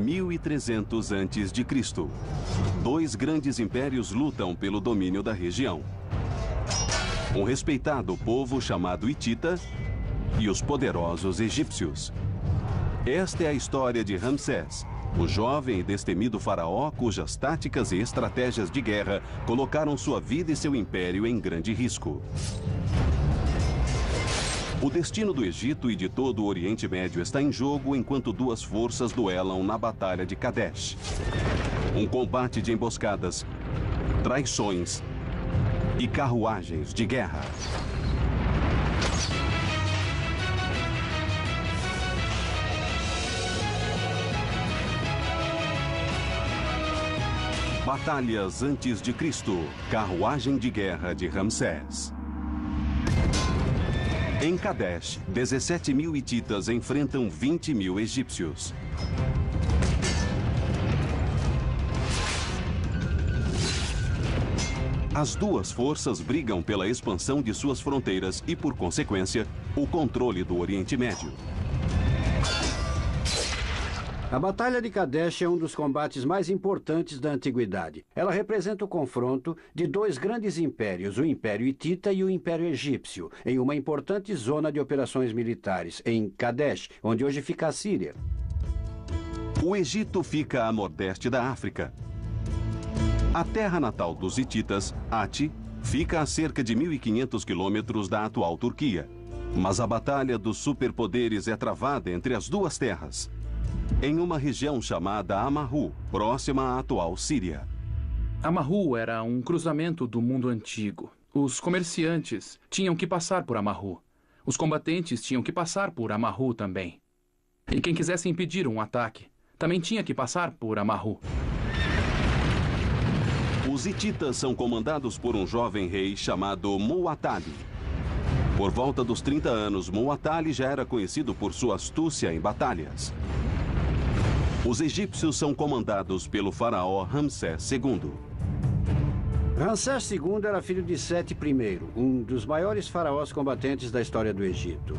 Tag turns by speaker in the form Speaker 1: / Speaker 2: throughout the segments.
Speaker 1: 1300 a.C. Dois grandes impérios lutam pelo domínio da região. Um respeitado povo chamado Hitita e os poderosos egípcios. Esta é a história de Ramsés, o jovem e destemido faraó cujas táticas e estratégias de guerra colocaram sua vida e seu império em grande risco. O destino do Egito e de todo o Oriente Médio está em jogo enquanto duas forças duelam na Batalha de Kadesh. Um combate de emboscadas, traições e carruagens de guerra. Batalhas antes de Cristo, carruagem de guerra de Ramsés. Em Kadesh, 17.000 hititas enfrentam 20.000 egípcios. As duas forças brigam pela expansão de suas fronteiras e, por consequência, o controle do Oriente Médio.
Speaker 2: A Batalha de Kadesh é um dos combates mais importantes da antiguidade. Ela representa o confronto de dois grandes impérios, o Império Hitita e o Império Egípcio, em uma importante zona de operações militares, em Kadesh, onde hoje fica a Síria.
Speaker 1: O Egito fica a nordeste da África. A terra natal dos hititas, Ati, fica a cerca de 1.500 quilômetros da atual Turquia. Mas a batalha dos superpoderes é travada entre as duas terras, em uma região chamada Amarru, próxima à atual Síria.
Speaker 3: Amarru era um cruzamento do mundo antigo. Os comerciantes tinham que passar por Amarru. Os combatentes tinham que passar por Amarru também. E quem quisesse impedir um ataque também tinha que passar por Amarru.
Speaker 1: Os hititas são comandados por um jovem rei chamado Muwatalli. Por volta dos 30 anos, Muwatalli já era conhecido por sua astúcia em batalhas. Os egípcios são comandados pelo faraó Ramsés II.
Speaker 2: Ramsés II era filho de Sete I, um dos maiores faraós combatentes da história do Egito.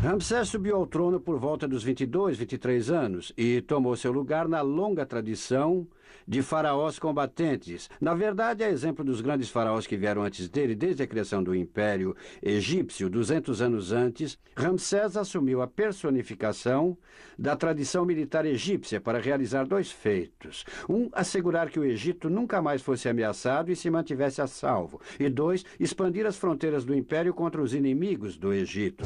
Speaker 2: Ramsés subiu ao trono por volta dos 22, 23 anos e tomou seu lugar na longa tradição de faraós combatentes. Na verdade, a exemplo dos grandes faraós que vieram antes dele, desde a criação do Império Egípcio, 200 anos antes, Ramsés assumiu a personificação da tradição militar egípcia para realizar dois feitos. Um, assegurar que o Egito nunca mais fosse ameaçado e se mantivesse a salvo. E dois, expandir as fronteiras do Império contra os inimigos do Egito.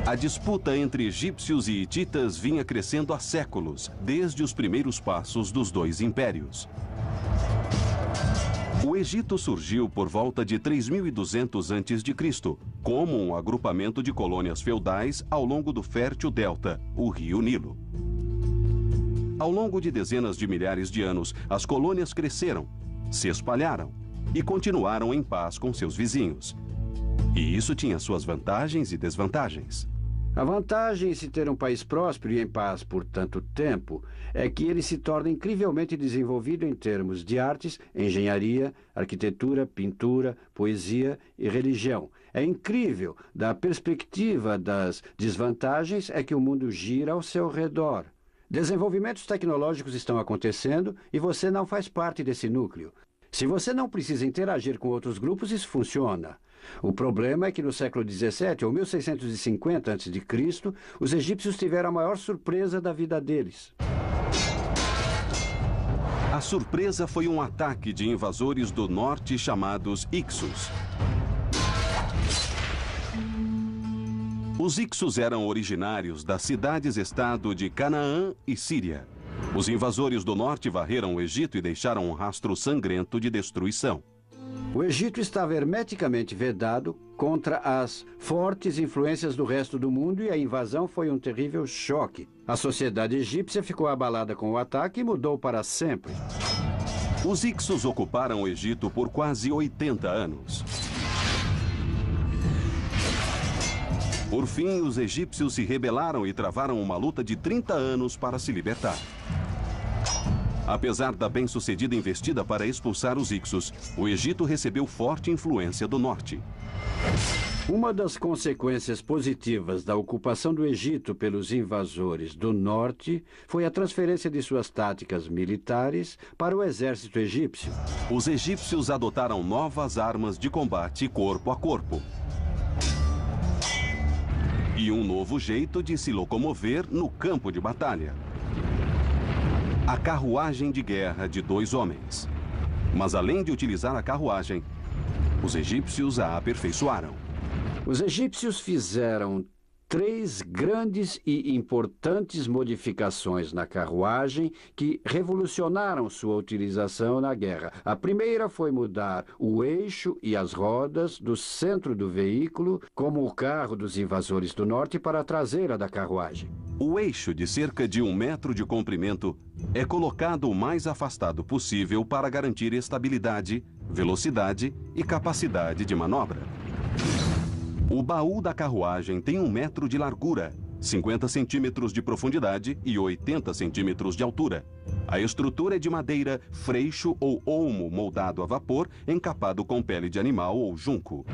Speaker 1: A disputa entre egípcios e hititas vinha crescendo há séculos, desde os primeiros passos dos dois impérios. O Egito surgiu por volta de 3.200 a.C., como um agrupamento de colônias feudais ao longo do fértil delta, o rio Nilo. Ao longo de dezenas de milhares de anos, as colônias cresceram, se espalharam e continuaram em paz com seus vizinhos. E isso tinha suas vantagens e desvantagens.
Speaker 2: A vantagem em se ter um país próspero e em paz por tanto tempo é que ele se torna incrivelmente desenvolvido em termos de artes, engenharia, arquitetura, pintura, poesia e religião. É incrível. Da perspectiva das desvantagens é que o mundo gira ao seu redor. Desenvolvimentos tecnológicos estão acontecendo e você não faz parte desse núcleo. Se você não precisa interagir com outros grupos, isso funciona. O problema é que no século XVII, ou 1650 a.C., os egípcios tiveram a maior surpresa da vida deles.
Speaker 1: A surpresa foi um ataque de invasores do norte chamados Hicsos. Os Hicsos eram originários das cidades-estado de Canaã e Síria. Os invasores do norte varreram o Egito e deixaram um rastro sangrento de destruição.
Speaker 2: O Egito estava hermeticamente vedado contra as fortes influências do resto do mundo e a invasão foi um terrível choque. A sociedade egípcia ficou abalada com o ataque e mudou para sempre.
Speaker 1: Os Hicsos ocuparam o Egito por quase 80 anos. Por fim, os egípcios se rebelaram e travaram uma luta de 30 anos para se libertar. Apesar da bem-sucedida investida para expulsar os Hicsos, o Egito recebeu forte influência do norte.
Speaker 2: Uma das consequências positivas da ocupação do Egito pelos invasores do norte foi a transferência de suas táticas militares para o exército egípcio.
Speaker 1: Os egípcios adotaram novas armas de combate corpo a corpo e um novo jeito de se locomover no campo de batalha. A carruagem de guerra de 2 homens. Mas além de utilizar a carruagem, os egípcios a aperfeiçoaram.
Speaker 2: Os egípcios fizeram 3 grandes e importantes modificações na carruagem que revolucionaram sua utilização na guerra. A primeira foi mudar o eixo e as rodas do centro do veículo, como o carro dos invasores do norte, para a traseira da carruagem.
Speaker 1: O eixo, de cerca de 1 metro de comprimento, é colocado o mais afastado possível para garantir estabilidade, velocidade e capacidade de manobra. O baú da carruagem tem 1 metro de largura, 50 centímetros de profundidade e 80 centímetros de altura. A estrutura é de madeira, freixo ou olmo moldado a vapor, encapado com pele de animal ou junco.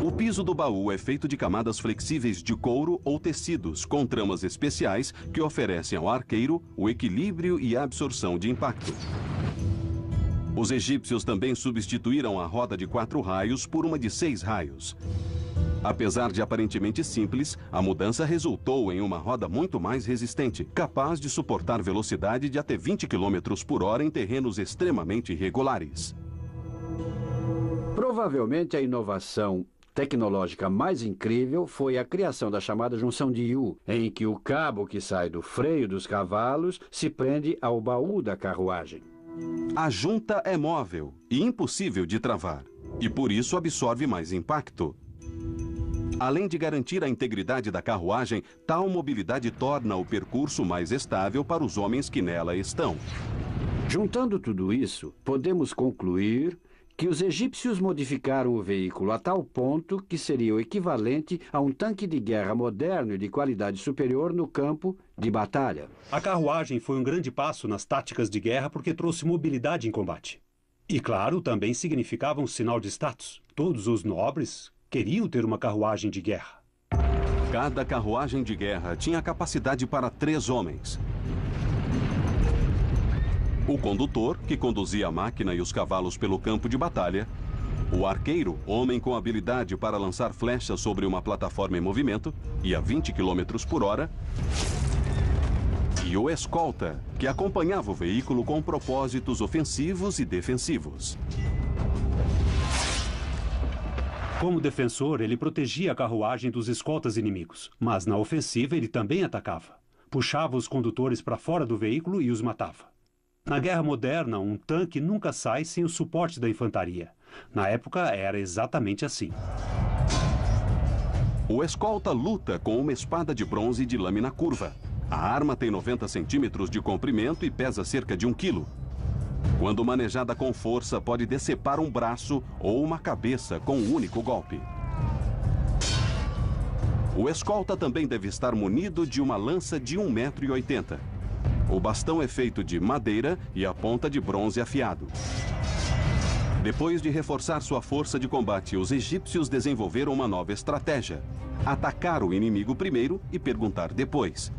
Speaker 1: O piso do baú é feito de camadas flexíveis de couro ou tecidos, com tramas especiais que oferecem ao arqueiro o equilíbrio e a absorção de impacto. Os egípcios também substituíram a roda de 4 raios por uma de 6 raios. Apesar de aparentemente simples, a mudança resultou em uma roda muito mais resistente, capaz de suportar velocidade de até 20 km por hora em terrenos extremamente irregulares.
Speaker 2: Provavelmente a inovação tecnológica mais incrível foi a criação da chamada junção de Yu, em que o cabo que sai do freio dos cavalos se prende ao baú da carruagem.
Speaker 1: A junta é móvel e impossível de travar, e por isso absorve mais impacto. Além de garantir a integridade da carruagem, tal mobilidade torna o percurso mais estável para os homens que nela estão.
Speaker 2: Juntando tudo isso, podemos concluir que os egípcios modificaram o veículo a tal ponto que seria o equivalente a um tanque de guerra moderno e de qualidade superior no campo de batalha.
Speaker 4: A carruagem foi um grande passo nas táticas de guerra porque trouxe mobilidade em combate. E, claro, também significava um sinal de status. Todos os nobres queriam ter uma carruagem de guerra.
Speaker 1: Cada carruagem de guerra tinha capacidade para 3 homens. O condutor, que conduzia a máquina e os cavalos pelo campo de batalha. O arqueiro, homem com habilidade para lançar flechas sobre uma plataforma em movimento e a 20 km por hora. E o escolta, que acompanhava o veículo com propósitos ofensivos e defensivos.
Speaker 4: Como defensor, ele protegia a carruagem dos escoltas inimigos, mas na ofensiva ele também atacava. Puxava os condutores para fora do veículo e os matava. Na guerra moderna, um tanque nunca sai sem o suporte da infantaria. Na época, era exatamente assim.
Speaker 1: O escolta luta com uma espada de bronze de lâmina curva. A arma tem 90 centímetros de comprimento e pesa cerca de 1 quilo. Quando manejada com força, pode decepar um braço ou uma cabeça com um único golpe. O escolta também deve estar munido de uma lança de 1,80 m. O bastão é feito de madeira e a ponta de bronze afiado. Depois de reforçar sua força de combate, os egípcios desenvolveram uma nova estratégia: atacar o inimigo primeiro e perguntar depois.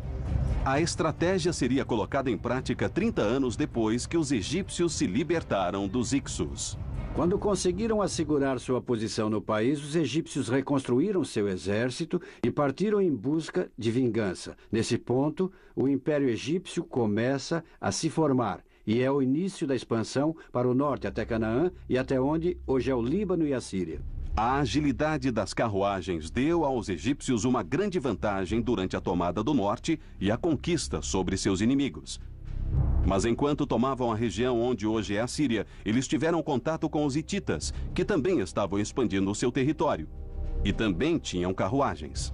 Speaker 1: A estratégia seria colocada em prática 30 anos depois que os egípcios se libertaram dos Hyksos.
Speaker 2: Quando conseguiram assegurar sua posição no país, os egípcios reconstruíram seu exército e partiram em busca de vingança. Nesse ponto, o Império Egípcio começa a se formar e é o início da expansão para o norte até Canaã e até onde hoje é o Líbano e a Síria.
Speaker 1: A agilidade das carruagens deu aos egípcios uma grande vantagem durante a tomada do norte e a conquista sobre seus inimigos. Mas enquanto tomavam a região onde hoje é a Síria, eles tiveram contato com os hititas, que também estavam expandindo o seu território. E também tinham carruagens.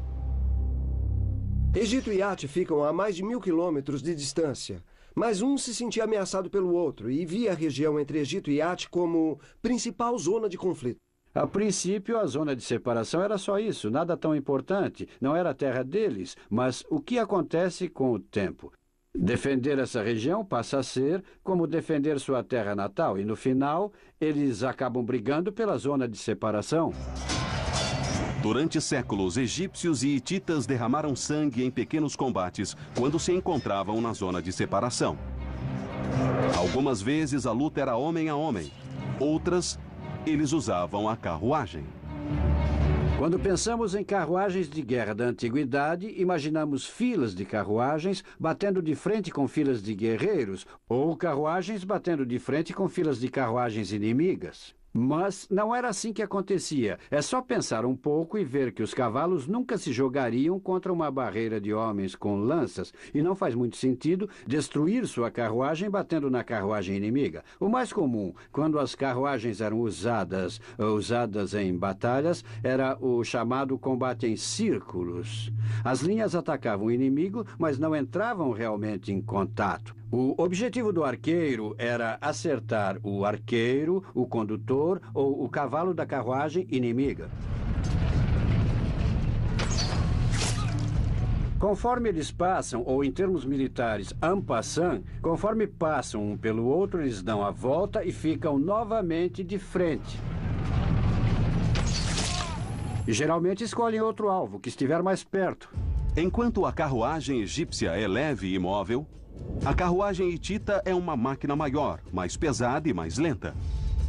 Speaker 5: Egito e At ficam a mais de 1000 quilômetros de distância. Mas um se sentia ameaçado pelo outro e via a região entre Egito e At como principal zona de conflito.
Speaker 2: A princípio, a zona de separação era só isso, nada tão importante. Não era a terra deles, mas o que acontece com o tempo? Defender essa região passa a ser como defender sua terra natal, e no final, eles acabam brigando pela zona de separação.
Speaker 1: Durante séculos, egípcios e hititas derramaram sangue em pequenos combates quando se encontravam na zona de separação. Algumas vezes a luta era homem a homem, outras, eles usavam a carruagem.
Speaker 2: Quando pensamos em carruagens de guerra da antiguidade, imaginamos filas de carruagens batendo de frente com filas de guerreiros, ou carruagens batendo de frente com filas de carruagens inimigas. Mas não era assim que acontecia. É só pensar um pouco e ver que os cavalos nunca se jogariam contra uma barreira de homens com lanças, e não faz muito sentido destruir sua carruagem batendo na carruagem inimiga. O mais comum, quando as carruagens eram usadas em batalhas, era o chamado combate em círculos. As linhas atacavam o inimigo, mas não entravam realmente em contato. O objetivo do arqueiro era acertar o arqueiro, o condutor ou o cavalo da carruagem inimiga. Conforme eles passam, ou em termos militares, en passant, conforme passam um pelo outro, eles dão a volta e ficam novamente de frente. E geralmente escolhem outro alvo, que estiver mais perto.
Speaker 1: Enquanto a carruagem egípcia é leve e móvel, a carruagem hitita é uma máquina maior, mais pesada e mais lenta.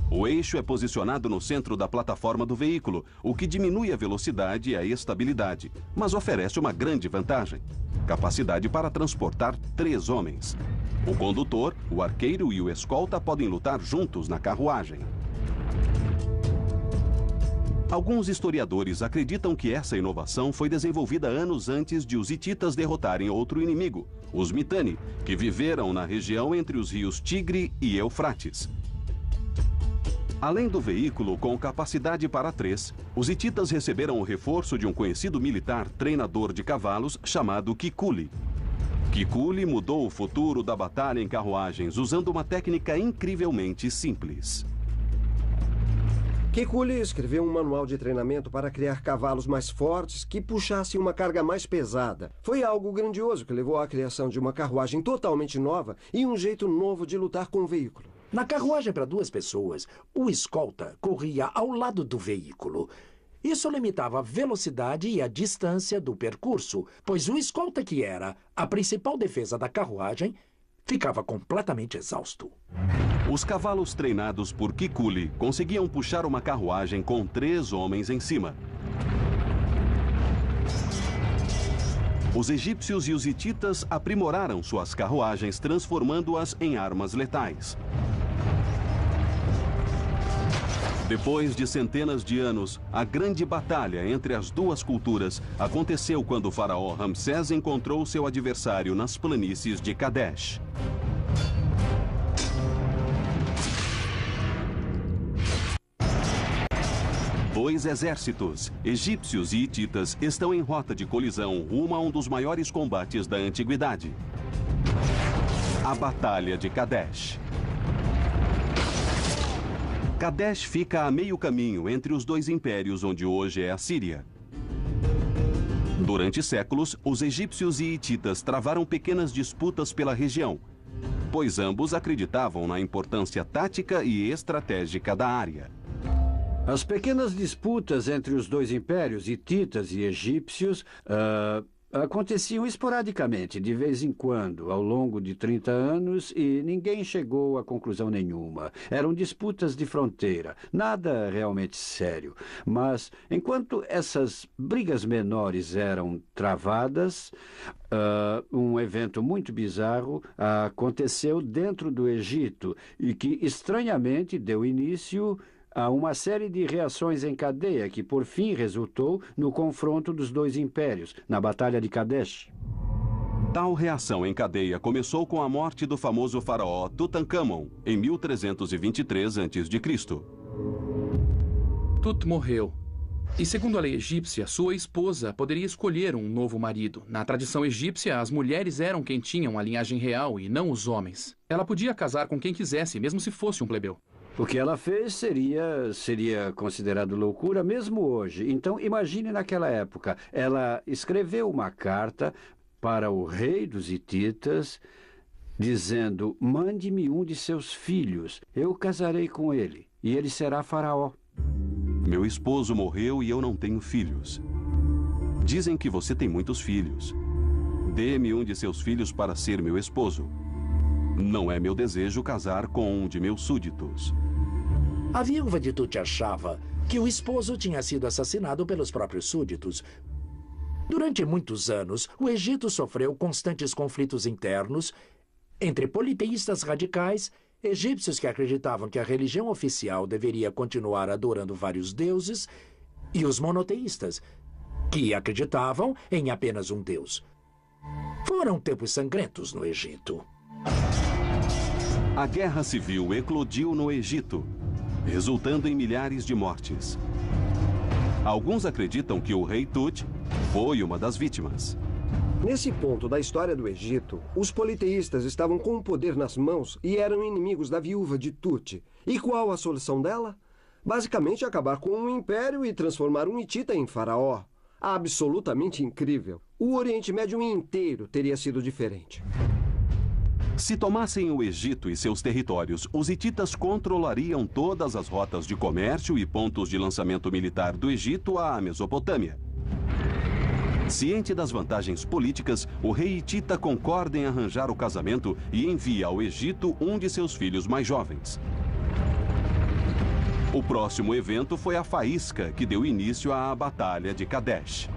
Speaker 1: O eixo é posicionado no centro da plataforma do veículo, o que diminui a velocidade e a estabilidade, mas oferece uma grande vantagem: capacidade para transportar 3 homens. O condutor, o arqueiro e o escolta podem lutar juntos na carruagem. Alguns historiadores acreditam que essa inovação foi desenvolvida anos antes de os hititas derrotarem outro inimigo, os Mitanni, que viveram na região entre os rios Tigre e Eufrates. Além do veículo com capacidade para 3, os hititas receberam o reforço de um conhecido militar treinador de cavalos chamado Kikuli. Kikuli mudou o futuro da batalha em carruagens usando uma técnica incrivelmente simples.
Speaker 5: Kikuli escreveu um manual de treinamento para criar cavalos mais fortes que puxassem uma carga mais pesada. Foi algo grandioso que levou à criação de uma carruagem totalmente nova e um jeito novo de lutar com o veículo.
Speaker 6: Na carruagem para 2 pessoas, o escolta corria ao lado do veículo. Isso limitava a velocidade e a distância do percurso, pois o escolta, que era a principal defesa da carruagem, ficava completamente exausto.
Speaker 1: Os cavalos treinados por Kikuli conseguiam puxar uma carruagem com 3 homens em cima. Os egípcios e os hititas aprimoraram suas carruagens, transformando-as em armas letais. Depois de centenas de anos, a grande batalha entre as duas culturas aconteceu quando o faraó Ramsés encontrou seu adversário nas planícies de Kadesh. Dois exércitos, egípcios e hititas, estão em rota de colisão rumo a um dos maiores combates da antiguidade: a Batalha de Kadesh. Kadesh fica a meio caminho entre os 2 impérios, onde hoje é a Síria. Durante séculos, os egípcios e hititas travaram pequenas disputas pela região, pois ambos acreditavam na importância tática e estratégica da área.
Speaker 2: As pequenas disputas entre os 2 impérios, hititas e egípcios, aconteciam esporadicamente, de vez em quando, ao longo de 30 anos, e ninguém chegou a conclusão nenhuma. Eram disputas de fronteira, nada realmente sério. Mas, enquanto essas brigas menores eram travadas, um evento muito bizarro aconteceu dentro do Egito e que, estranhamente, deu início a uma série de reações em cadeia que, por fim, resultou no confronto dos 2 impérios, na Batalha de Kadesh.
Speaker 1: Tal reação em cadeia começou com a morte do famoso faraó Tutankhamon, em 1323 a.C.
Speaker 3: Tut morreu. E segundo a lei egípcia, sua esposa poderia escolher um novo marido. Na tradição egípcia, as mulheres eram quem tinham a linhagem real e não os homens. Ela podia casar com quem quisesse, mesmo se fosse um plebeu.
Speaker 2: O que ela fez seria considerado loucura mesmo hoje. Então, imagine naquela época. Ela escreveu uma carta para o rei dos hititas, dizendo: mande-me um de seus filhos, eu casarei com ele, e ele será faraó.
Speaker 1: Meu esposo morreu e eu não tenho filhos. Dizem que você tem muitos filhos. Dê-me um de seus filhos para ser meu esposo. Não é meu desejo casar com um de meus súditos.
Speaker 6: A viúva de Tut achava que o esposo tinha sido assassinado pelos próprios súditos. Durante muitos anos, o Egito sofreu constantes conflitos internos entre politeístas radicais, egípcios que acreditavam que a religião oficial deveria continuar adorando vários deuses, e os monoteístas, que acreditavam em apenas um deus. Foram tempos sangrentos no Egito.
Speaker 1: A guerra civil eclodiu no Egito, resultando em milhares de mortes. Alguns acreditam que o rei Tut foi uma das vítimas.
Speaker 5: Nesse ponto da história do Egito, os politeístas estavam com o poder nas mãos e eram inimigos da viúva de Tut. E qual a solução dela? Basicamente acabar com um império e transformar um hitita em faraó. Absolutamente incrível. O Oriente Médio inteiro teria sido diferente.
Speaker 1: Se tomassem o Egito e seus territórios, os hititas controlariam todas as rotas de comércio e pontos de lançamento militar do Egito à Mesopotâmia. Ciente das vantagens políticas, o rei hitita concorda em arranjar o casamento e envia ao Egito um de seus filhos mais jovens. O próximo evento foi a faísca que deu início à Batalha de Kadesh.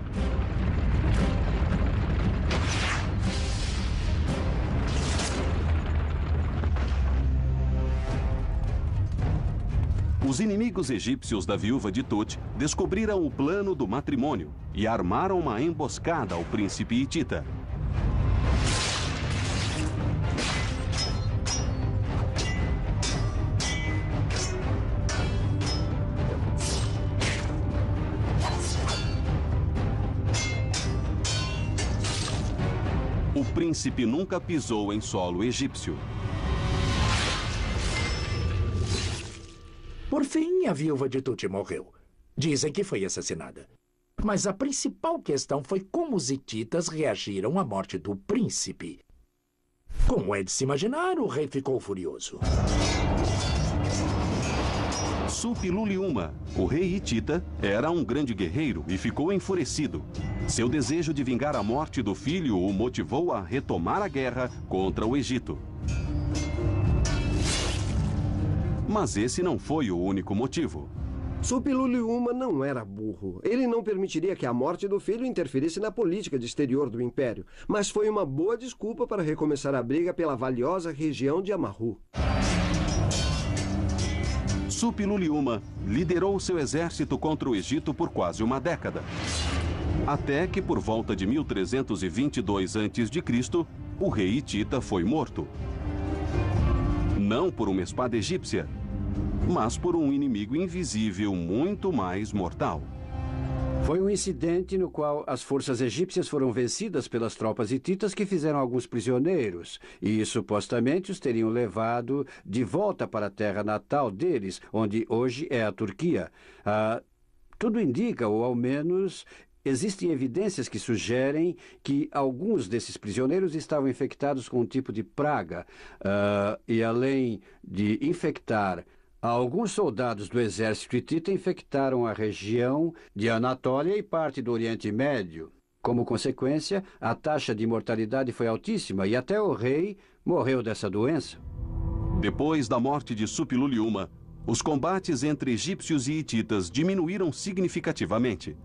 Speaker 1: Os inimigos egípcios da viúva de Tut descobriram o plano do matrimônio e armaram uma emboscada ao príncipe hitita. O príncipe nunca pisou em solo egípcio.
Speaker 6: Por fim, a viúva de Tut morreu. Dizem que foi assassinada. Mas a principal questão foi como os hititas reagiram à morte do príncipe. Como é de se imaginar, o rei ficou furioso.
Speaker 1: Suppiluliuma, o rei hitita, era um grande guerreiro e ficou enfurecido. Seu desejo de vingar a morte do filho o motivou a retomar a guerra contra o Egito. Mas esse não foi o único motivo.
Speaker 5: Suppiluliuma não era burro. Ele não permitiria que a morte do filho interferisse na política de exterior do império, mas foi uma boa desculpa para recomeçar a briga pela valiosa região de Amarru.
Speaker 1: Suppiluliuma liderou seu exército contra o Egito por quase uma década. Até que, por volta de 1322 a.C., o rei hitita foi morto. Não por uma espada egípcia, mas por um inimigo invisível muito mais mortal.
Speaker 2: Foi um incidente no qual as forças egípcias foram vencidas pelas tropas hititas que fizeram alguns prisioneiros e supostamente os teriam levado de volta para a terra natal deles, onde hoje é a Turquia. Tudo indica, ou ao menos existem evidências que sugerem que alguns desses prisioneiros estavam infectados com um tipo de praga e além de infectar alguns soldados do exército hitita, infectaram a região de Anatólia e parte do Oriente Médio. Como consequência, a taxa de mortalidade foi altíssima e até o rei morreu dessa doença.
Speaker 1: Depois da morte de Suppiluliuma, os combates entre egípcios e hititas diminuíram significativamente.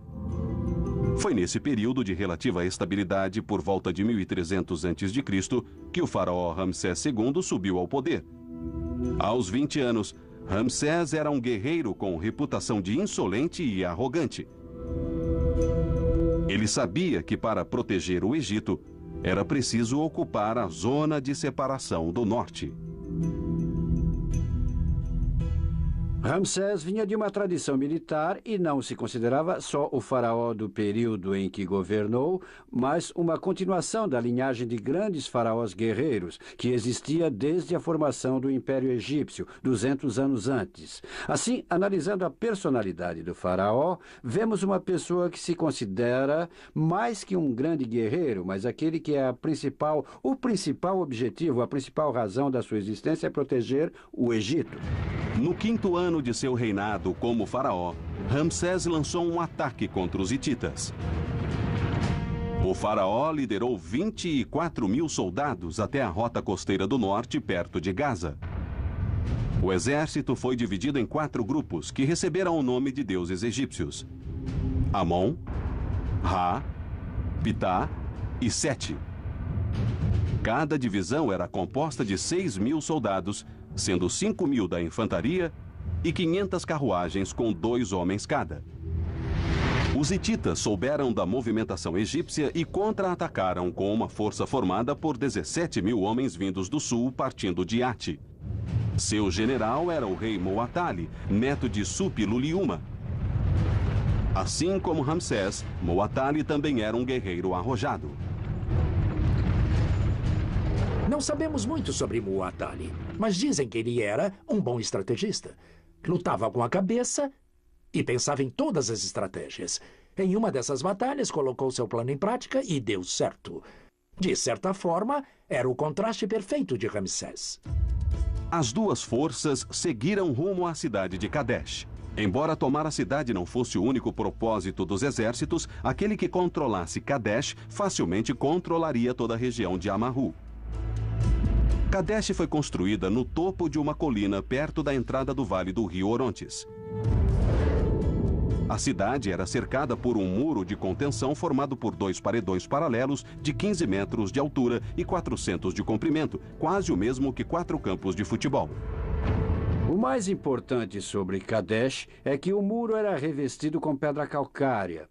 Speaker 1: Foi nesse período de relativa estabilidade, por volta de 1300 a.C., que o faraó Ramsés II subiu ao poder. Aos 20 anos, Ramsés era um guerreiro com reputação de insolente e arrogante. Ele sabia que para proteger o Egito, era preciso ocupar a zona de separação do norte.
Speaker 2: Ramsés vinha de uma tradição militar e não se considerava só o faraó do período em que governou, mas uma continuação da linhagem de grandes faraós guerreiros que existia desde a formação do Império Egípcio, 200 anos antes. Assim, analisando a personalidade do faraó, vemos uma pessoa que se considera mais que um grande guerreiro, mas aquele que é o principal objetivo, a principal razão da sua existência é proteger o Egito.
Speaker 1: No 5º ano ano de seu reinado como faraó, Ramsés lançou um ataque contra os hititas. O faraó liderou 24 mil soldados até a rota costeira do norte, perto de Gaza. O exército foi dividido em 4 grupos que receberam o nome de deuses egípcios: Amon, Ra, Pitá e Sete. Cada divisão era composta de 6 mil soldados, sendo 5 mil da infantaria e 500 carruagens com 2 homens cada. Os hititas souberam da movimentação egípcia e contra-atacaram com uma força formada por 17 mil homens vindos do sul, partindo de Ati. Seu general era o rei Muatali, neto de Supi-Luliuma. Assim como Ramsés, Muatali também era um guerreiro arrojado.
Speaker 6: Não sabemos muito sobre Muatali, mas dizem que ele era um bom estrategista. Lutava com a cabeça e pensava em todas as estratégias. Em uma dessas batalhas, colocou seu plano em prática e deu certo. De certa forma, era o contraste perfeito de Ramsés.
Speaker 1: As duas forças seguiram rumo à cidade de Kadesh. Embora tomar a cidade não fosse o único propósito dos exércitos, aquele que controlasse Kadesh facilmente controlaria toda a região de Amarru. Kadesh foi construída no topo de uma colina perto da entrada do vale do rio Orontes. A cidade era cercada por um muro de contenção formado por 2 paredões paralelos de 15 metros de altura e 400 de comprimento, quase o mesmo que 4 campos de futebol.
Speaker 2: O mais importante sobre Kadesh é que o muro era revestido com pedra calcária.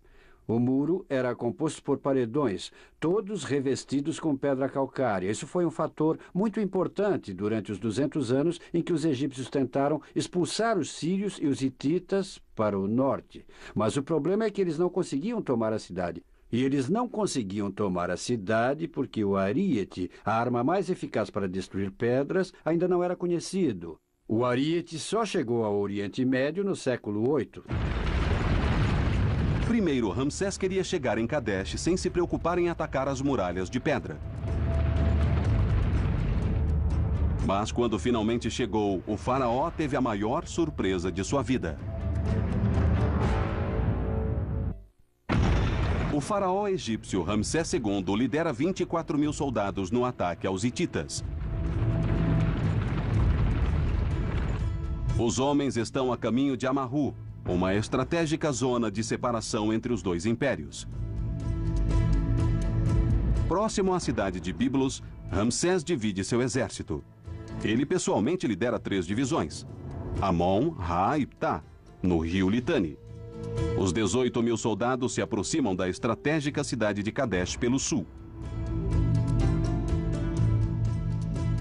Speaker 2: O muro era composto por paredões, todos revestidos com pedra calcária. Isso foi um fator muito importante durante os 200 anos em que os egípcios tentaram expulsar os sírios e os hititas para o norte. Mas o problema é que eles não conseguiam tomar a cidade. E eles não conseguiam tomar a cidade porque o ariete, a arma mais eficaz para destruir pedras, ainda não era conhecido. O ariete só chegou ao Oriente Médio no século VIII.
Speaker 1: Primeiro, Ramsés queria chegar em Kadesh sem se preocupar em atacar as muralhas de pedra. Mas quando finalmente chegou, o faraó teve a maior surpresa de sua vida. O faraó egípcio Ramsés II lidera 24 mil soldados no ataque aos hititas. Os homens estão a caminho de Amarru, uma estratégica zona de separação entre os 2 impérios. Próximo à cidade de Biblos, Ramsés divide seu exército. Ele pessoalmente lidera 3 divisões: Amon, Ra e Ptah, no rio Litani. Os 18 mil soldados se aproximam da estratégica cidade de Kadesh pelo sul.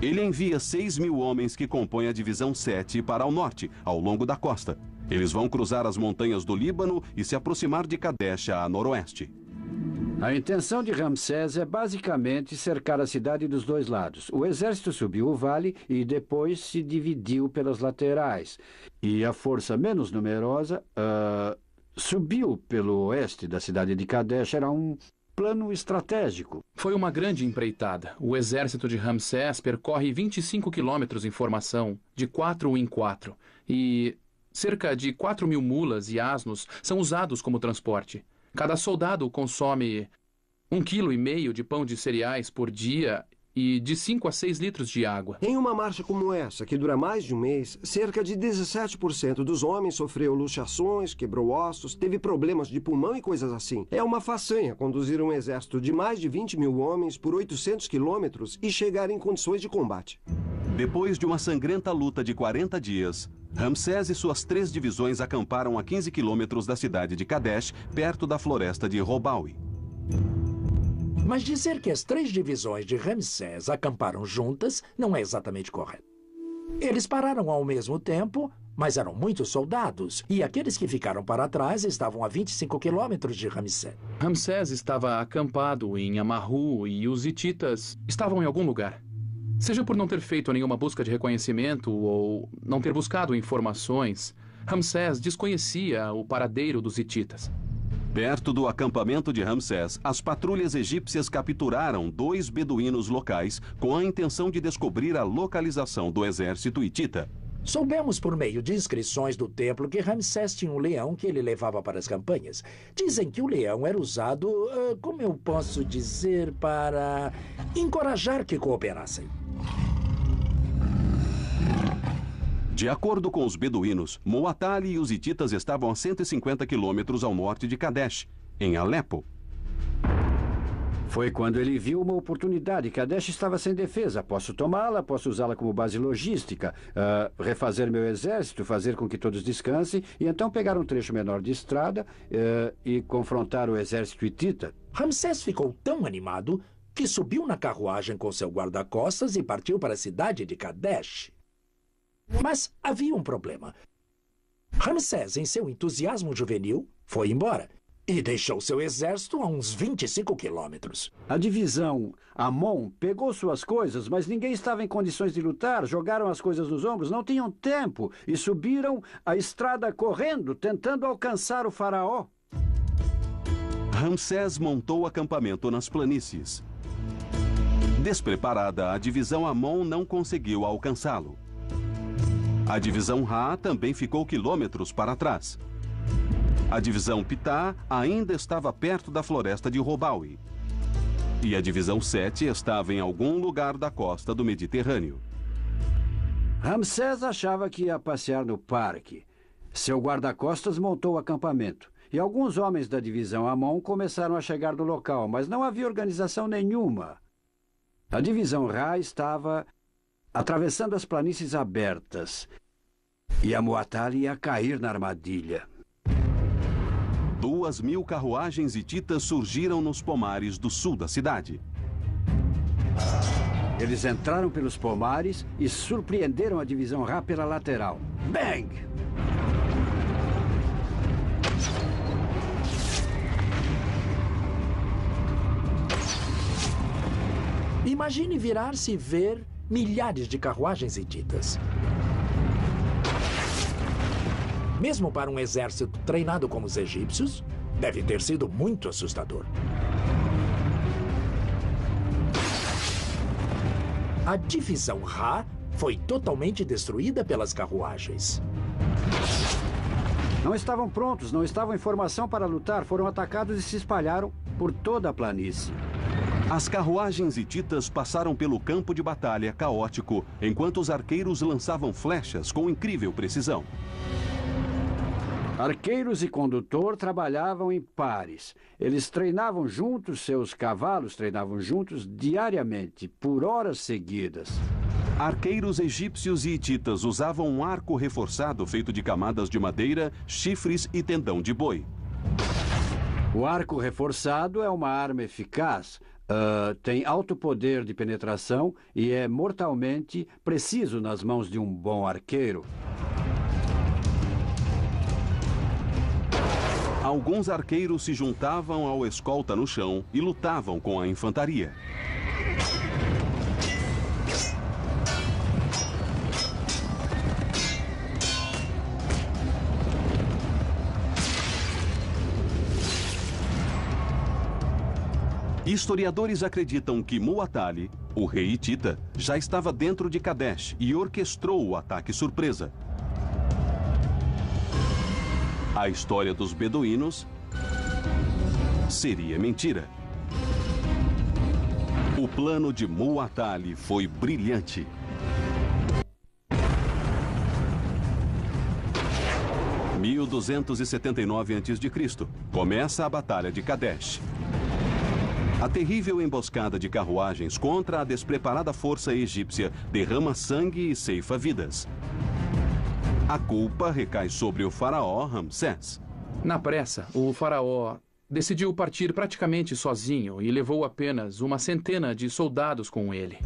Speaker 1: Ele envia 6 mil homens que compõem a divisão 7 para o norte, ao longo da costa. Eles vão cruzar as montanhas do Líbano e se aproximar de Kadesh a noroeste.
Speaker 2: A intenção de Ramsés é basicamente cercar a cidade dos 2 lados. O exército subiu o vale e depois se dividiu pelas laterais. E a força menos numerosa subiu pelo oeste da cidade de Kadesh. Era um plano estratégico.
Speaker 3: Foi uma grande empreitada. O exército de Ramsés percorre 25 quilômetros em formação, de 4 em 4. E cerca de 4 mil mulas e asnos são usados como transporte. Cada soldado consome 1,5 kg de pão de cereais por dia e de 5 a 6 litros de água.
Speaker 5: Em uma marcha como essa, que dura mais de um mês, cerca de 17% dos homens sofreu luxações, quebrou ossos, teve problemas de pulmão e coisas assim. É uma façanha conduzir um exército de mais de 20 mil homens por 800 quilômetros e chegar em condições de combate.
Speaker 1: Depois de uma sangrenta luta de 40 dias, Ramsés e suas 3 divisões acamparam a 15 quilômetros da cidade de Kadesh, perto da floresta de Robaui.
Speaker 6: Mas dizer que as 3 divisões de Ramsés acamparam juntas não é exatamente correto. Eles pararam ao mesmo tempo, mas eram muitos soldados, e aqueles que ficaram para trás estavam a 25 quilômetros de Ramsés.
Speaker 3: Ramsés estava acampado em Amarru e os hititas estavam em algum lugar. Seja por não ter feito nenhuma busca de reconhecimento ou não ter buscado informações, Ramsés desconhecia o paradeiro dos hititas.
Speaker 1: Perto do acampamento de Ramsés, as patrulhas egípcias capturaram 2 beduínos locais com a intenção de descobrir a localização do exército hitita.
Speaker 6: Soubemos por meio de inscrições do templo que Ramsés tinha um leão que ele levava para as campanhas. Dizem que o leão era usado, como eu posso dizer, para encorajar que cooperassem.
Speaker 1: De acordo com os beduínos, Muwatalli e os hititas estavam a 150 quilômetros ao norte de Kadesh, em Alepo.
Speaker 2: Foi quando ele viu uma oportunidade. Kadesh estava sem defesa. Posso tomá-la, posso usá-la como base logística, refazer meu exército, fazer com que todos descansem, e então pegar um trecho menor de estrada e confrontar o exército hitita.
Speaker 6: Ramsés ficou tão animado que subiu na carruagem com seu guarda-costas e partiu para a cidade de Kadesh. Mas havia um problema. Ramsés, em seu entusiasmo juvenil, foi embora e deixou seu exército a uns 25 quilômetros.
Speaker 2: A divisão Amon pegou suas coisas, mas ninguém estava em condições de lutar. Jogaram as coisas nos ombros, não tinham tempo e subiram a estrada correndo, tentando alcançar o faraó.
Speaker 1: Ramsés montou acampamento nas planícies. Despreparada, a divisão Amon não conseguiu alcançá-lo. A divisão Ra também ficou quilômetros para trás. A divisão Pitá ainda estava perto da floresta de Robaui. E a divisão 7 estava em algum lugar da costa do Mediterrâneo.
Speaker 2: Ramsés achava que ia passear no parque. Seu guarda-costas montou o acampamento. E alguns homens da divisão Amon começaram a chegar no local, mas não havia organização nenhuma. A divisão Ra estava atravessando as planícies abertas. E a Muwatalli ia cair na armadilha.
Speaker 1: 2.000 carruagens hititas surgiram nos pomares do sul da cidade.
Speaker 2: Eles entraram pelos pomares e surpreenderam a divisão Ra pela lateral. Bang!
Speaker 6: Imagine virar-se e ver milhares de carruagens hititas. Mesmo para um exército treinado como os egípcios, deve ter sido muito assustador. A divisão Ra foi totalmente destruída pelas carruagens.
Speaker 2: Não estavam prontos, não estavam em formação para lutar, foram atacados e se espalharam por toda a planície.
Speaker 1: As carruagens hititas passaram pelo campo de batalha caótico, enquanto os arqueiros lançavam flechas com incrível precisão.
Speaker 2: Arqueiros e condutor trabalhavam em pares. Eles treinavam juntos, seus cavalos treinavam juntos diariamente, por horas seguidas.
Speaker 1: Arqueiros egípcios e hititas usavam um arco reforçado feito de camadas de madeira, chifres e tendão de boi.
Speaker 2: O arco reforçado é uma arma eficaz, tem alto poder de penetração e é mortalmente preciso nas mãos de um bom arqueiro.
Speaker 1: Alguns arqueiros se juntavam ao escolta no chão e lutavam com a infantaria. Historiadores acreditam que Muwatalli, o rei hitita, já estava dentro de Kadesh e orquestrou o ataque surpresa. A história dos beduínos seria mentira. O plano de Muwatalli foi brilhante. Em 1279 a.C., começa a Batalha de Kadesh. A terrível emboscada de carruagens contra a despreparada força egípcia derrama sangue e ceifa vidas. A culpa recai sobre o faraó Ramsés.
Speaker 3: Na pressa, o faraó decidiu partir praticamente sozinho e levou apenas uma centena de soldados com ele.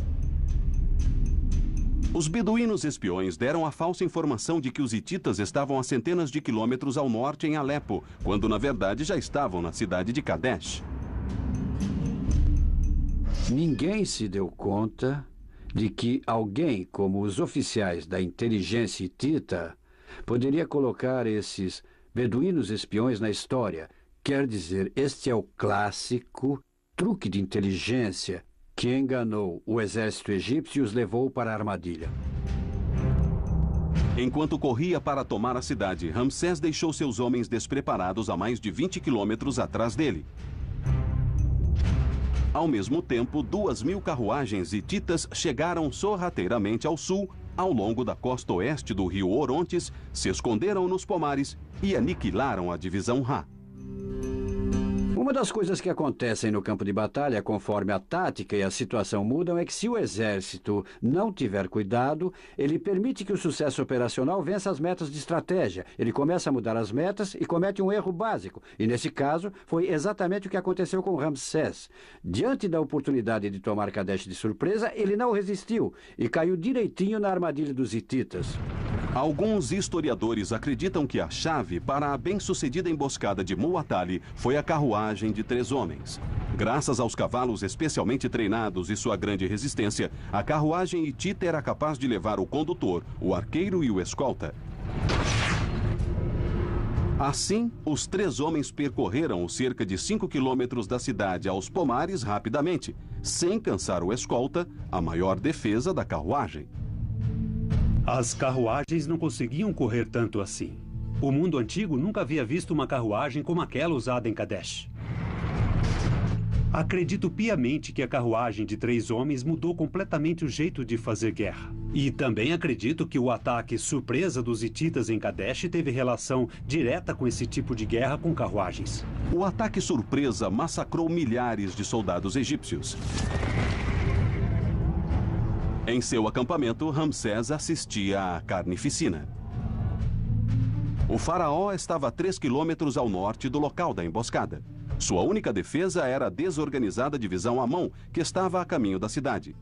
Speaker 1: Os beduínos espiões deram a falsa informação de que os hititas estavam a centenas de quilômetros ao norte em Alepo, quando na verdade já estavam na cidade de Kadesh.
Speaker 2: Ninguém se deu conta de que alguém como os oficiais da inteligência hitita poderia colocar esses beduínos espiões na história. Quer dizer, este é o clássico truque de inteligência que enganou o exército egípcio e os levou para a armadilha.
Speaker 1: Enquanto corria para tomar a cidade, Ramsés deixou seus homens despreparados a mais de 20 quilômetros atrás dele. Ao mesmo tempo, 2.000 carruagens hititas chegaram sorrateiramente ao sul, ao longo da costa oeste do rio Orontes, se esconderam nos pomares e aniquilaram a divisão Ra.
Speaker 2: Uma das coisas que acontecem no campo de batalha, conforme a tática e a situação mudam, é que se o exército não tiver cuidado, ele permite que o sucesso operacional vença as metas de estratégia. Ele começa a mudar as metas e comete um erro básico. E nesse caso, foi exatamente o que aconteceu com Ramsés. Diante da oportunidade de tomar Kadesh de surpresa, ele não resistiu e caiu direitinho na armadilha dos hititas.
Speaker 1: Alguns historiadores acreditam que a chave para a bem-sucedida emboscada de Muwatalli foi a carruagem de 3 homens. Graças aos cavalos especialmente treinados e sua grande resistência, a carruagem hitita era capaz de levar o condutor, o arqueiro e o escolta. Assim, os 3 homens percorreram os cerca de 5 quilômetros da cidade aos pomares rapidamente, sem cansar o escolta, a maior defesa da carruagem.
Speaker 4: As carruagens não conseguiam correr tanto assim. O mundo antigo nunca havia visto uma carruagem como aquela usada em Kadesh. Acredito piamente que a carruagem de 3 homens mudou completamente o jeito de fazer guerra. E também acredito que o ataque surpresa dos hititas em Kadesh teve relação direta com esse tipo de guerra com carruagens.
Speaker 1: O ataque surpresa massacrou milhares de soldados egípcios. Em seu acampamento, Ramsés assistia à carnificina. O faraó estava a 3 quilômetros ao norte do local da emboscada. Sua única defesa era a desorganizada divisão Amon, que estava a caminho da cidade.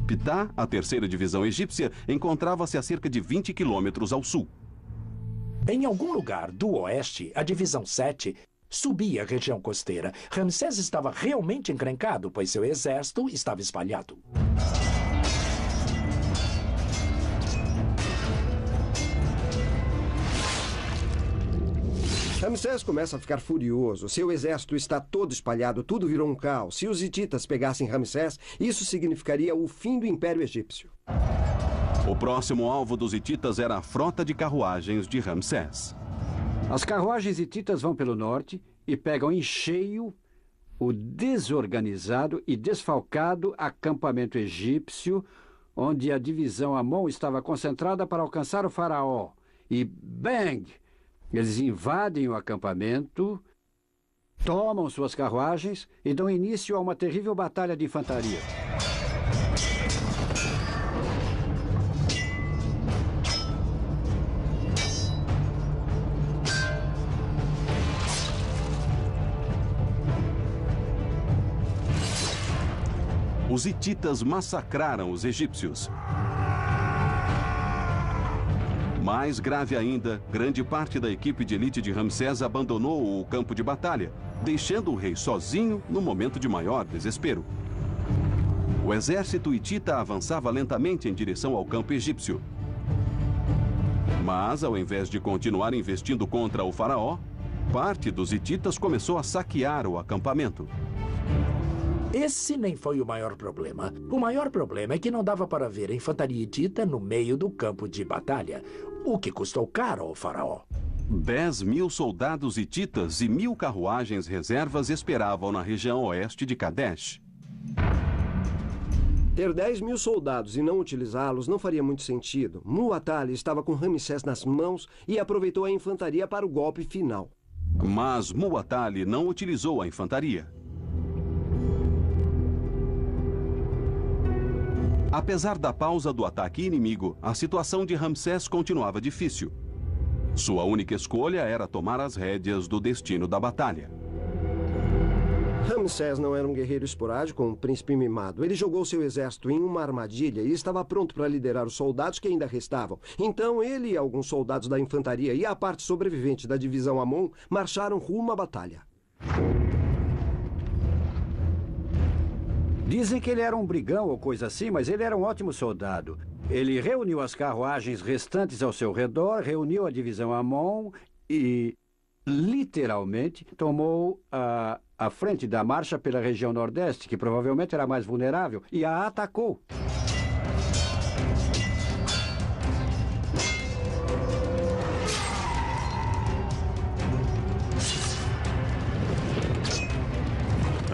Speaker 1: Pitá, a 3ª divisão egípcia, encontrava-se a cerca de 20 quilômetros ao sul.
Speaker 6: Em algum lugar do oeste, a divisão 7 subia a região costeira. Ramsés estava realmente encrencado, pois seu exército estava espalhado.
Speaker 5: Ramsés começa a ficar furioso. Seu exército está todo espalhado, tudo virou um caos. Se os hititas pegassem Ramsés, isso significaria o fim do Império Egípcio.
Speaker 1: O próximo alvo dos hititas era a frota de carruagens de Ramsés.
Speaker 2: As carruagens hititas vão pelo norte e pegam em cheio o desorganizado e desfalcado acampamento egípcio, onde a divisão Amon estava concentrada para alcançar o faraó. E bang! Eles invadem o acampamento, tomam suas carruagens e dão início a uma terrível batalha de infantaria.
Speaker 1: Os hititas massacraram os egípcios. Mais grave ainda, grande parte da equipe de elite de Ramsés abandonou o campo de batalha, deixando o rei sozinho no momento de maior desespero. O exército hitita avançava lentamente em direção ao campo egípcio. Mas, ao invés de continuar investindo contra o faraó, parte dos hititas começou a saquear o acampamento.
Speaker 6: Esse nem foi o maior problema. O maior problema é que não dava para ver a infantaria hitita no meio do campo de batalha, o que custou caro ao faraó.
Speaker 1: 10.000 soldados hititas e 1.000 carruagens reservas esperavam na região oeste de Kadesh.
Speaker 5: Ter 10.000 soldados e não utilizá-los não faria muito sentido. Muwatalli estava com Ramsés nas mãos e aproveitou a infantaria para o golpe final.
Speaker 1: Mas Muwatalli não utilizou a infantaria. Apesar da pausa do ataque inimigo, a situação de Ramsés continuava difícil. Sua única escolha era tomar as rédeas do destino da batalha.
Speaker 5: Ramsés não era um guerreiro esporádico, um príncipe mimado. Ele jogou seu exército em uma armadilha e estava pronto para liderar os soldados que ainda restavam. Então ele e alguns soldados da infantaria e a parte sobrevivente da divisão Amon marcharam rumo à batalha.
Speaker 2: Dizem que ele era um brigão ou coisa assim, mas ele era um ótimo soldado. Ele reuniu as carruagens restantes ao seu redor, reuniu a divisão Amon e, literalmente, tomou a frente da marcha pela região nordeste, que provavelmente era mais vulnerável, e a atacou.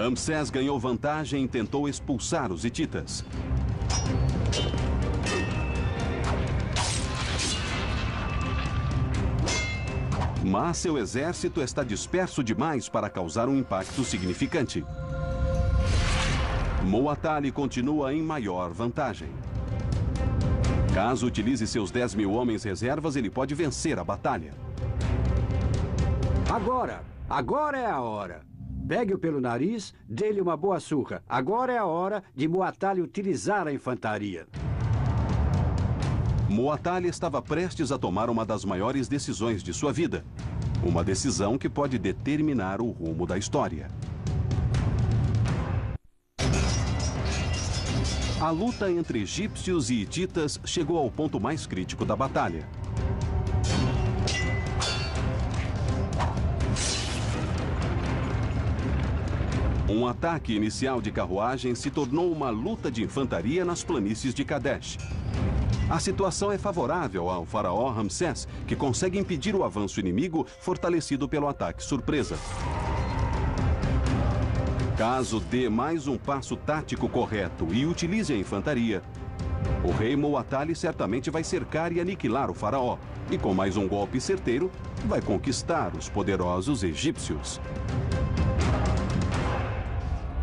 Speaker 1: Ramsés ganhou vantagem e tentou expulsar os hititas. Mas seu exército está disperso demais para causar um impacto significante. Muwatalli continua em maior vantagem. Caso utilize seus 10.000 homens reservas, ele pode vencer a batalha.
Speaker 2: Agora é a hora. Pegue-o pelo nariz, dê-lhe uma boa surra. Agora é a hora de Muwatalli utilizar a infantaria.
Speaker 1: Muwatalli estava prestes a tomar uma das maiores decisões de sua vida. Uma decisão que pode determinar o rumo da história. A luta entre egípcios e hititas chegou ao ponto mais crítico da batalha. Um ataque inicial de carruagem se tornou uma luta de infantaria nas planícies de Kadesh. A situação é favorável ao faraó Ramsés, que consegue impedir o avanço inimigo, fortalecido pelo ataque surpresa. Caso dê mais um passo tático correto e utilize a infantaria, o rei Muwatalli certamente vai cercar e aniquilar o faraó. E com mais um golpe certeiro, vai conquistar os poderosos egípcios.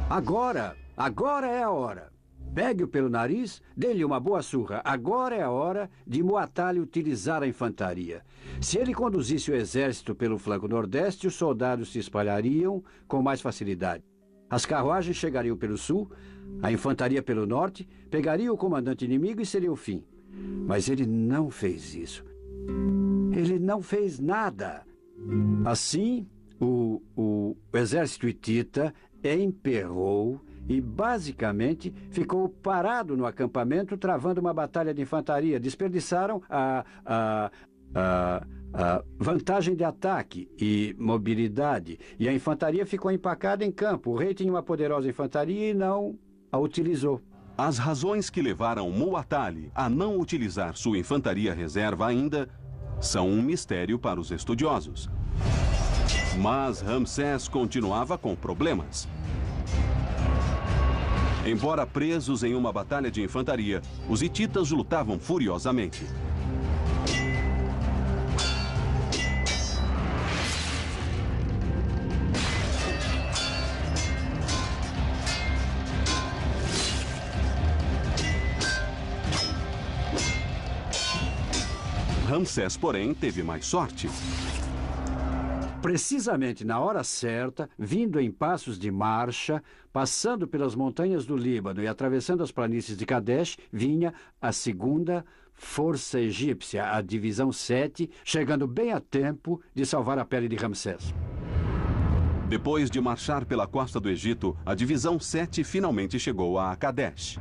Speaker 2: Agora é a hora. Pegue-o pelo nariz, dê-lhe uma boa surra. Agora é a hora de Muwatalli utilizar a infantaria. Se ele conduzisse o exército pelo flanco nordeste, os soldados se espalhariam com mais facilidade. As carruagens chegariam pelo sul, a infantaria pelo norte, pegaria o comandante inimigo e seria o fim. Mas ele não fez isso. Ele não fez nada. Assim, o exército hitita emperrou e, basicamente, ficou parado no acampamento, travando uma batalha de infantaria. Desperdiçaram a vantagem de ataque e mobilidade. E a infantaria ficou empacada em campo. O rei tinha uma poderosa infantaria e não a utilizou.
Speaker 1: As razões que levaram Muwatalli a não utilizar sua infantaria reserva ainda são um mistério para os estudiosos. Mas Ramsés continuava com problemas. Embora presos em uma batalha de infantaria, os hititas lutavam furiosamente. Ramsés, porém, teve mais sorte.
Speaker 2: Precisamente na hora certa, vindo em passos de marcha, passando pelas montanhas do Líbano e atravessando as planícies de Kadesh, vinha a segunda força egípcia, a divisão 7, chegando bem a tempo de salvar a pele de Ramsés.
Speaker 1: Depois de marchar pela costa do Egito, a divisão 7 finalmente chegou a Kadesh.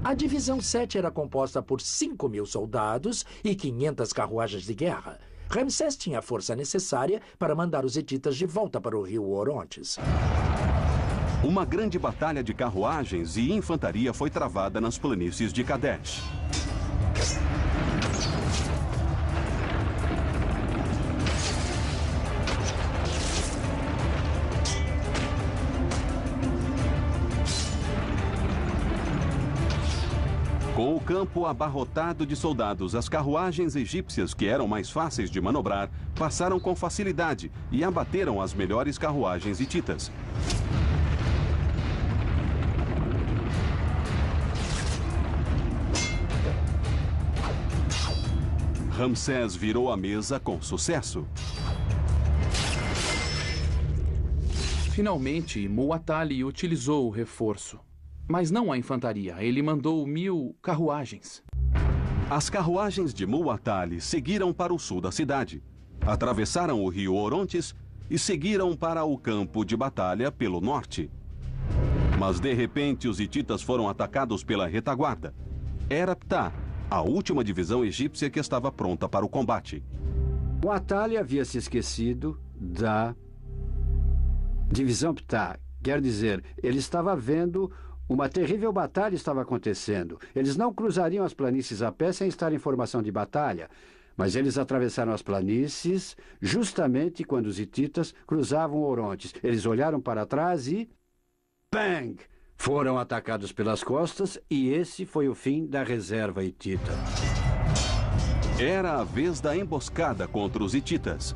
Speaker 6: A divisão 7 era composta por 5.000 soldados e 500 carruagens de guerra. Ramsés tinha a força necessária para mandar os hititas de volta para o rio Orontes.
Speaker 1: Uma grande batalha de carruagens e infantaria foi travada nas planícies de Kadesh. Com o campo abarrotado de soldados, as carruagens egípcias, que eram mais fáceis de manobrar, passaram com facilidade e abateram as melhores carruagens hititas. Ramsés virou a mesa com sucesso.
Speaker 3: Finalmente, Muwatalli utilizou o reforço. Mas não a infantaria. Ele mandou 1.000 carruagens.
Speaker 1: As carruagens de Muwatalli seguiram para o sul da cidade, atravessaram o rio Orontes e seguiram para o campo de batalha pelo norte. Mas, de repente, os hititas foram atacados pela retaguarda. Era Ptah, a última divisão egípcia que estava pronta para o combate.
Speaker 2: Muwatalli havia se esquecido da divisão Ptah. Quer dizer, ele estava vendo uma terrível batalha estava acontecendo. Eles não cruzariam as planícies a pé sem estar em formação de batalha. Mas eles atravessaram as planícies justamente quando os hititas cruzavam o Orontes. Eles olharam para trás e... bang! Foram atacados pelas costas e esse foi o fim da reserva hitita.
Speaker 1: Era a vez da emboscada contra os hititas.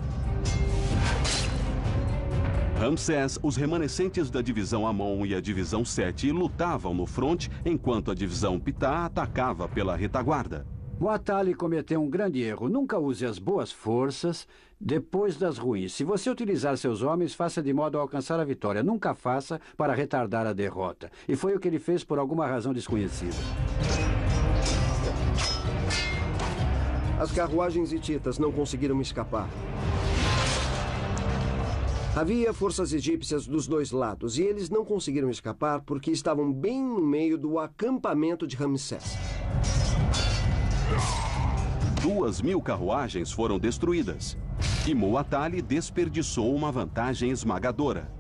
Speaker 1: Ramsés, os remanescentes da divisão Amon e a divisão Sete lutavam no fronte, enquanto a divisão Pitá atacava pela retaguarda.
Speaker 2: Muatali cometeu um grande erro. Nunca use as boas forças depois das ruins. Se você utilizar seus homens, faça de modo a alcançar a vitória. Nunca faça para retardar a derrota. E foi o que ele fez por alguma razão desconhecida.
Speaker 5: As carruagens hititas não conseguiram escapar. Havia forças egípcias dos dois lados e eles não conseguiram escapar porque estavam bem no meio do acampamento de Ramsés.
Speaker 1: 2.000 carruagens foram destruídas e Muatali desperdiçou uma vantagem esmagadora.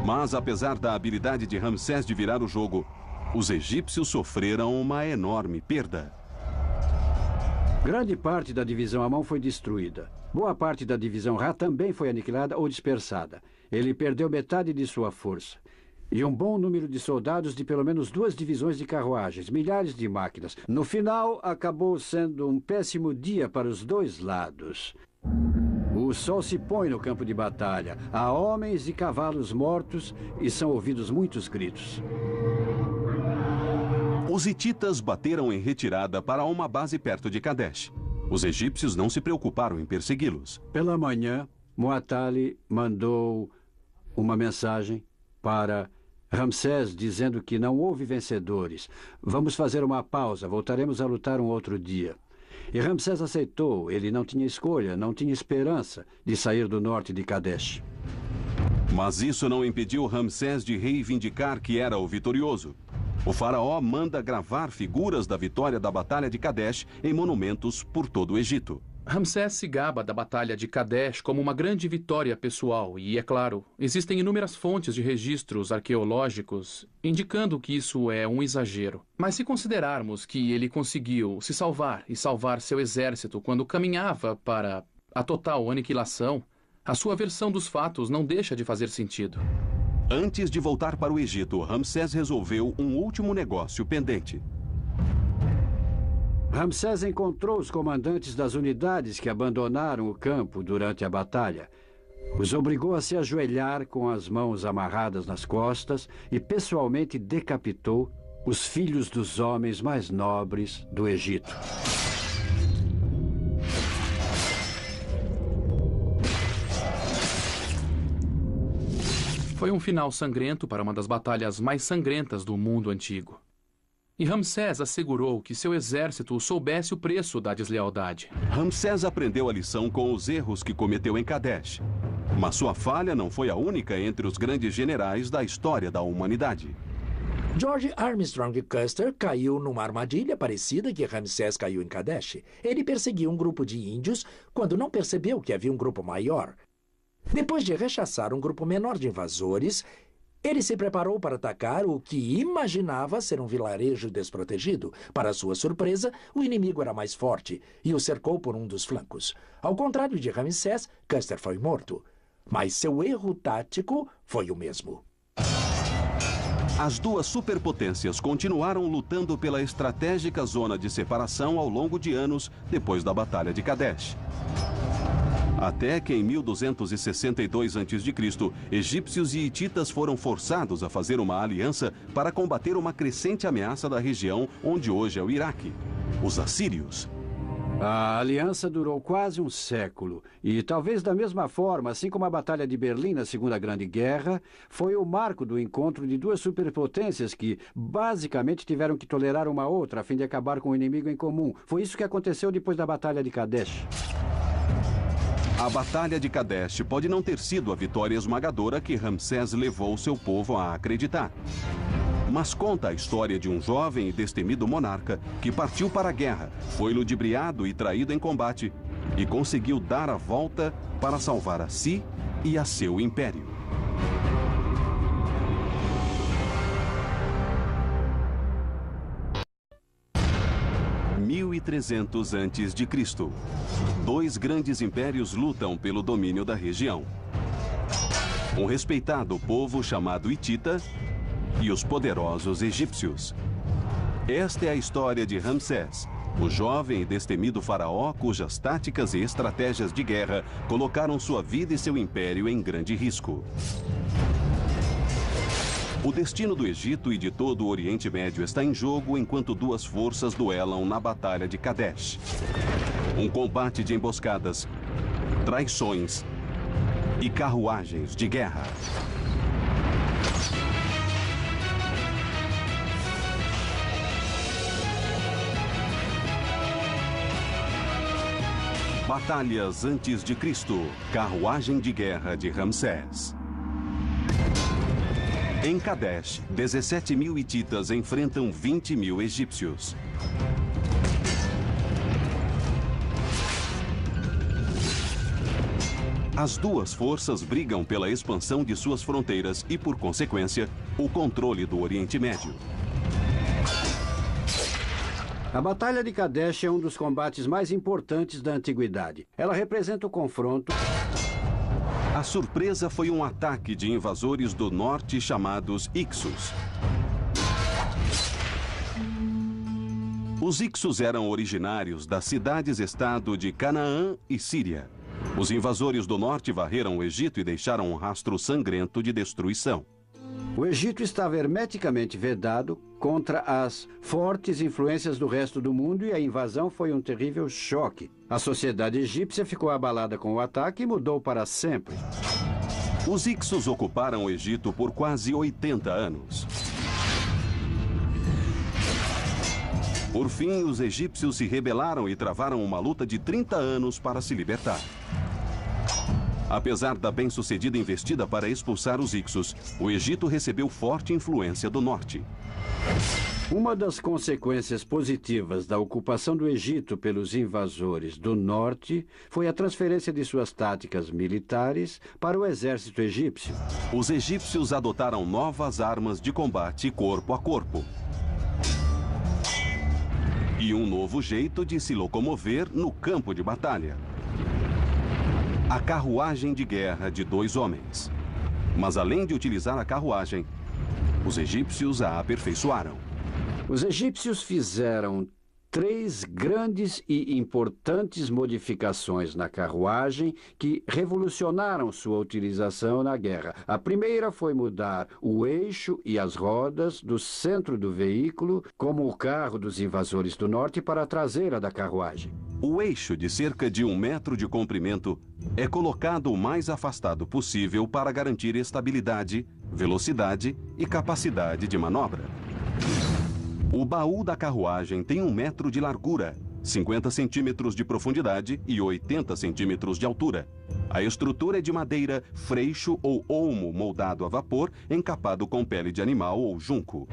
Speaker 1: Mas apesar da habilidade de Ramsés de virar o jogo, os egípcios sofreram uma enorme perda.
Speaker 2: Grande parte da divisão Amon foi destruída. Boa parte da divisão Ra também foi aniquilada ou dispersada. Ele perdeu metade de sua força. E um bom número de soldados de pelo menos 2 divisões de carruagens, milhares de máquinas. No final, acabou sendo um péssimo dia para os dois lados. O sol se põe no campo de batalha. Há homens e cavalos mortos e são ouvidos muitos gritos.
Speaker 1: Os hititas bateram em retirada para uma base perto de Kadesh. Os egípcios não se preocuparam em persegui-los.
Speaker 2: Pela manhã, Muatali mandou uma mensagem para Ramsés dizendo que não houve vencedores. Vamos fazer uma pausa, voltaremos a lutar um outro dia. E Ramsés aceitou. Ele não tinha escolha, não tinha esperança de sair do norte de Kadesh.
Speaker 1: Mas isso não impediu Ramsés de reivindicar que era o vitorioso. O faraó manda gravar figuras da vitória da Batalha de Kadesh em monumentos por todo o Egito.
Speaker 3: Ramsés se gaba da Batalha de Kadesh como uma grande vitória pessoal e, é claro, existem inúmeras fontes de registros arqueológicos indicando que isso é um exagero. Mas se considerarmos que ele conseguiu se salvar e salvar seu exército quando caminhava para a total aniquilação, a sua versão dos fatos não deixa de fazer sentido.
Speaker 1: Antes de voltar para o Egito, Ramsés resolveu um último negócio pendente.
Speaker 2: Ramsés encontrou os comandantes das unidades que abandonaram o campo durante a batalha. Os obrigou a se ajoelhar com as mãos amarradas nas costas e pessoalmente decapitou os filhos dos homens mais nobres do Egito.
Speaker 3: Foi um final sangrento para uma das batalhas mais sangrentas do mundo antigo. E Ramsés assegurou que seu exército soubesse o preço da deslealdade.
Speaker 1: Ramsés aprendeu a lição com os erros que cometeu em Kadesh. Mas sua falha não foi a única entre os grandes generais da história da humanidade.
Speaker 6: George Armstrong Custer caiu numa armadilha parecida que Ramsés caiu em Kadesh. Ele perseguiu um grupo de índios quando não percebeu que havia um grupo maior. Depois de rechaçar um grupo menor de invasores, ele se preparou para atacar o que imaginava ser um vilarejo desprotegido. Para sua surpresa, o inimigo era mais forte e o cercou por um dos flancos. Ao contrário de Ramsés, Custer foi morto. Mas seu erro tático foi o mesmo.
Speaker 1: As duas superpotências continuaram lutando pela estratégica zona de separação ao longo de anos depois da Batalha de Kadesh. Até que em 1262 a.C., egípcios e hititas foram forçados a fazer uma aliança para combater uma crescente ameaça da região onde hoje é o Iraque, os assírios.
Speaker 2: A aliança durou quase um século e, talvez da mesma forma, assim como a Batalha de Berlim na Segunda Grande Guerra, foi o marco do encontro de duas superpotências que, basicamente, tiveram que tolerar uma outra a fim de acabar com o inimigo em comum. Foi isso que aconteceu depois da Batalha de Kadesh.
Speaker 1: A Batalha de Kadesh pode não ter sido a vitória esmagadora que Ramsés levou seu povo a acreditar. Mas conta a história de um jovem e destemido monarca que partiu para a guerra, foi ludibriado e traído em combate e conseguiu dar a volta para salvar a si e a seu império. 1300 a.C. Dois grandes impérios lutam pelo domínio da região. Um respeitado povo chamado Hitita e os poderosos egípcios. Esta é a história de Ramsés, o jovem e destemido faraó cujas táticas e estratégias de guerra colocaram sua vida e seu império em grande risco. O destino do Egito e de todo o Oriente Médio está em jogo enquanto duas forças duelam na Batalha de Kadesh. Um combate de emboscadas, traições e carruagens de guerra. Batalhas antes de Cristo, carruagem de guerra de Ramsés. Em Kadesh, 17.000 hititas enfrentam 20.000 egípcios. As duas forças brigam pela expansão de suas fronteiras e, por consequência, o controle do Oriente Médio.
Speaker 2: A Batalha de Kadesh é um dos combates mais importantes da antiguidade. Ela representa o confronto.
Speaker 1: A surpresa foi um ataque de invasores do norte chamados Ixos. Os Ixos eram originários das cidades-estado de Canaã e Síria. Os invasores do norte varreram o Egito e deixaram um rastro sangrento de destruição.
Speaker 2: O Egito estava hermeticamente vedado contra as fortes influências do resto do mundo e a invasão foi um terrível choque. A sociedade egípcia ficou abalada com o ataque e mudou para sempre.
Speaker 1: Os Ixos ocuparam o Egito por quase 80 anos. Por fim, os egípcios se rebelaram e travaram uma luta de 30 anos para se libertar. Apesar da bem-sucedida investida para expulsar os Ixos, o Egito recebeu forte influência do norte.
Speaker 2: Uma das consequências positivas da ocupação do Egito pelos invasores do norte foi a transferência de suas táticas militares para o exército egípcio.
Speaker 1: Os egípcios adotaram novas armas de combate corpo a corpo. E um novo jeito de se locomover no campo de batalha. A carruagem de guerra de dois homens. Mas além de utilizar a carruagem, os egípcios a aperfeiçoaram.
Speaker 2: Os egípcios fizeram 3 grandes e importantes modificações na carruagem que revolucionaram sua utilização na guerra. A primeira foi mudar o eixo e as rodas do centro do veículo, como o carro dos invasores do norte, para a traseira da carruagem.
Speaker 1: O eixo, de cerca de 1 metro de comprimento, é colocado o mais afastado possível para garantir estabilidade, velocidade e capacidade de manobra. O baú da carruagem tem 1 metro de largura, 50 centímetros de profundidade e 80 centímetros de altura. A estrutura é de madeira, freixo ou olmo moldado a vapor, encapado com pele de animal ou junco.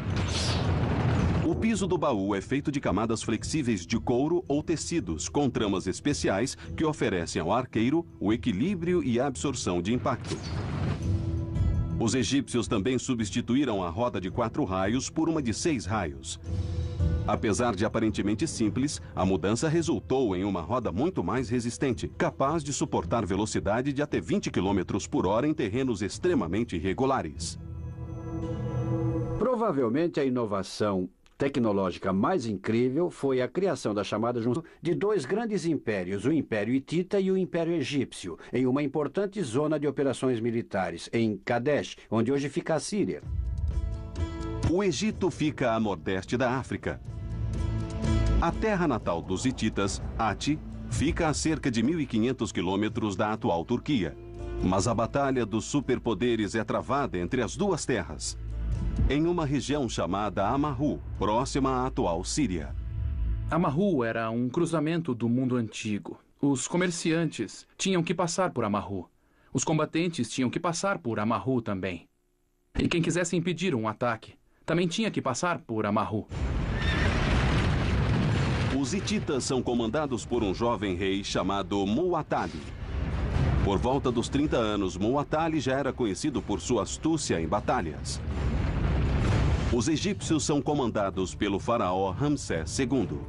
Speaker 1: O piso do baú é feito de camadas flexíveis de couro ou tecidos, com tramas especiais que oferecem ao arqueiro o equilíbrio e a absorção de impacto. Os egípcios também substituíram a roda de 4 raios por uma de 6 raios. Apesar de aparentemente simples, a mudança resultou em uma roda muito mais resistente, capaz de suportar velocidade de até 20 km por hora em terrenos extremamente irregulares.
Speaker 2: Provavelmente a inovação tecnológica mais incrível foi a criação da chamada junção de 2 grandes impérios, o Império Hitita e o Império Egípcio, em uma importante zona de operações militares, em Kadesh, onde hoje fica a Síria.
Speaker 1: O Egito fica a nordeste da África. A terra natal dos hititas, Ati, fica a cerca de 1.500 quilômetros da atual Turquia. Mas a batalha dos superpoderes é travada entre as duas terras, em uma região chamada Amarru, próxima à atual Síria.
Speaker 3: Amarru era um cruzamento do mundo antigo. Os comerciantes tinham que passar por Amarru. Os combatentes tinham que passar por Amarru também. E quem quisesse impedir um ataque também tinha que passar por Amarru.
Speaker 1: Os hititas são comandados por um jovem rei chamado Muwatalli. Por volta dos 30 anos, Muwatalli já era conhecido por sua astúcia em batalhas. Os egípcios são comandados pelo faraó Ramsés II.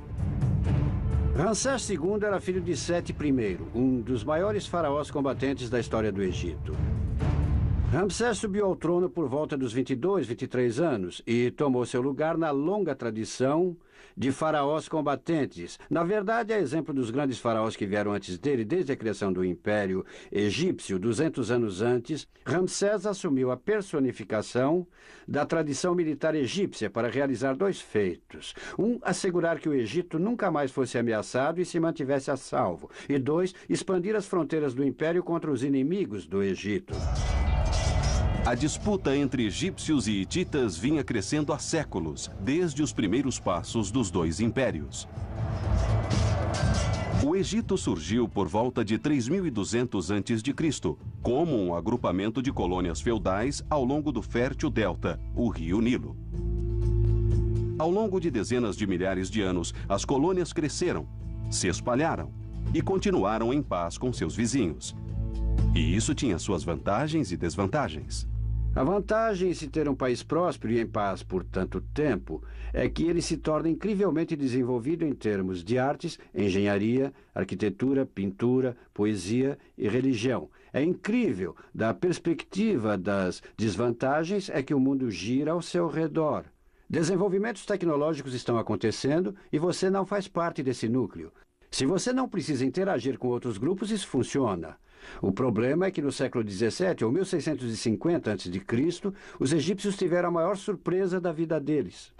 Speaker 2: Ramsés II era filho de Sete I, um dos maiores faraós combatentes da história do Egito. Ramsés subiu ao trono por volta dos 22, 23 anos e tomou seu lugar na longa tradição de faraós combatentes. Na verdade, é exemplo dos grandes faraós que vieram antes dele, desde a criação do Império Egípcio, 200 anos antes. Ramsés assumiu a personificação da tradição militar egípcia para realizar dois feitos. Um, assegurar que o Egito nunca mais fosse ameaçado e se mantivesse a salvo. E dois, expandir as fronteiras do Império contra os inimigos do Egito.
Speaker 1: A disputa entre egípcios e hititas vinha crescendo há séculos, desde os primeiros passos dos dois impérios. O Egito surgiu por volta de 3.200 a.C., como um agrupamento de colônias feudais ao longo do fértil delta, o rio Nilo. Ao longo de dezenas de milhares de anos, as colônias cresceram, se espalharam e continuaram em paz com seus vizinhos. E isso tinha suas vantagens e desvantagens.
Speaker 2: A vantagem em se ter um país próspero e em paz por tanto tempo é que ele se torna incrivelmente desenvolvido em termos de artes, engenharia, arquitetura, pintura, poesia e religião. É incrível. Da perspectiva das desvantagens é que o mundo gira ao seu redor. Desenvolvimentos tecnológicos estão acontecendo e você não faz parte desse núcleo. Se você não precisa interagir com outros grupos, isso funciona. O problema é que no século XVII, ou 1650 a.C., os egípcios tiveram a maior surpresa da vida deles.